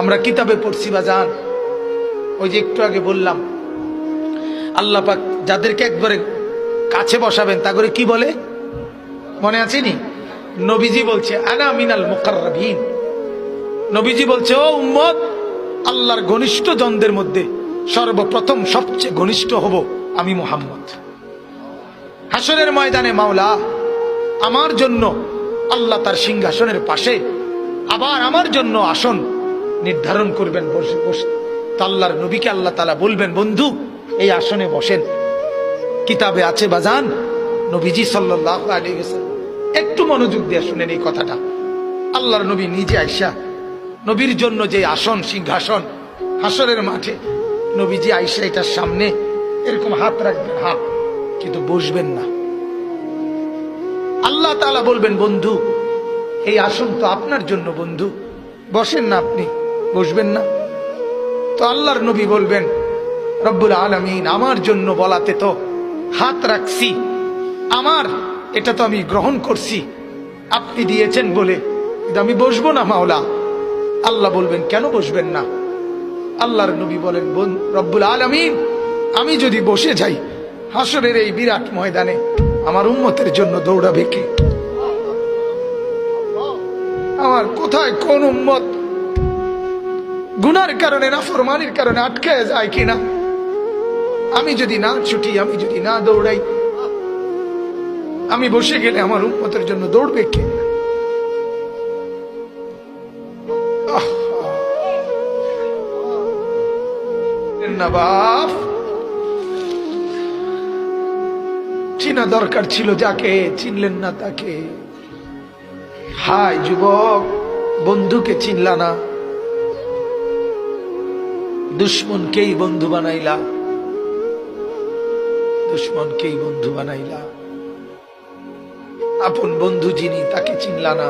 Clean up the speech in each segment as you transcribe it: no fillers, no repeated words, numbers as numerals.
আমরা কিতাবে পড়ছি বাজান, ওই যে একটু আগে বললাম আল্লাহ পাক যাদেরকে একবারে কাছে বসাবেন তা করে কি বলে মনে আছে নি? নবীজি বলছে আনা মিনাল মুকাররাবিন। নবীজি বলছে ও উম্মত, আল্লাহর ঘনিষ্ঠ জনদের মধ্যে সর্বপ্রথম সবচেয়ে ঘনিষ্ঠ হব আমি মুহাম্মদ। হাসরের ময়দানে মাওলা আমার জন্য আল্লাহ তার সিংহাসনের পাশে আবার আমার জন্য আসন নির্ধারণ করবেন বসে বসে। তো আল্লাহর নবীকে আল্লাহ তাআলা বলবেন বন্ধু এই আসনে বসেন। কিতাবে আছে বাজান, নবীজি সাল্লাল্লাহু আলাইহি ওয়াসাল্লাম, একটু মনোযোগ দিয়ে শুনেন এই কথাটা। আল্লাহর নবী নিজে আয়েশা, নবীর জন্য যে আসন সিংহাসন হাসরের মাঠে, নবীজি আয়েশা এটার সামনে এরকম হাত রাখবেন, হাত, কিন্তু বসবেন না। আল্লাহ তাআলা বলবেন বন্ধু এই আসন তো আপনার জন্য, বন্ধু বসেন না, আপনি বসবেন না। তো আল্লাহর নবী বলবেন রব্বুল আলামিন আমার জন্য বলাতে তো হাত রাখছি, আমার এটা তো আমি গ্রহণ করছি, আপনি দিয়েছেন বলে, কিন্তু আমি বসবো না মাওলা। আল্লাহ বলবেন কেন বসবেন না? আল্লাহর নবী বলেন রব্বুল আলামিন আমি যদি বসে যাই হাসরের এই বিরাট ময়দানে আমার উম্মতের জন্য দৌড়াবে কে? আমার কোথায় কোন উম্মত গুনার কারণে নাফরমানির কারণে আটকে যায় কিনা? আমি যদি না ছুটি, আমি যদি না দৌড়াই, আমি বসে গেলে আমার উম্মতের জন্য দৌড়বে কে? না বাপ, চিনা দরকার ছিল যাকে, চিনলেন না তাকে। হায় যুবক, বন্ধুকে চিনলা না, দুশ্মনকেই বন্ধু বানাইলা, দুশ্মনকেই বন্ধু বানাইলা। আপন বন্ধু যিনি তাকে চিনলা না,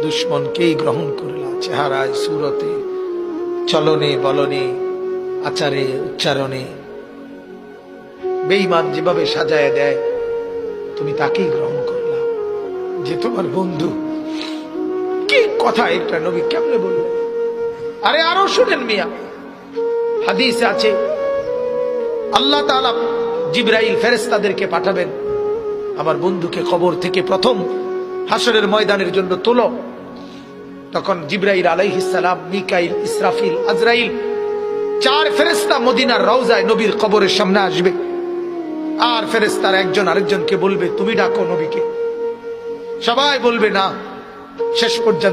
দুশ্মনকেই গ্রহণ করলা। চেহারায়, সুরতে, চলনে বলনে, আচারে উচ্চারণে বেঈমান যেভাবে সাজায় দেয় তুমি তাকেই গ্রহণ করলা যে তোমার বন্ধু। কি কথা এটা নবী কেমনে বললেন? আরে আরো শুনেন মিয়া, হাদিসে আছে আল্লাহ তাআলা জিবরাইল ফেরেশতাদেরকে পাঠাবেন, আমার বন্ধুকে কবর থেকে প্রথম হাসরের ময়দানের জন্য তোলো। তখন জিবরাইল আলাইহিস সালাম, মিকাইল, ইসরাফিল, আজরাইল, 4 ফেরেশতা মদিনার রওজায় নবীর কবরের সামনে আসবে। আর ফেরেশতারা একজন আরেকজনকে বলবে তুমি ডাকো নবীকে। সবাই বলবে না, শেষ পর্যন্ত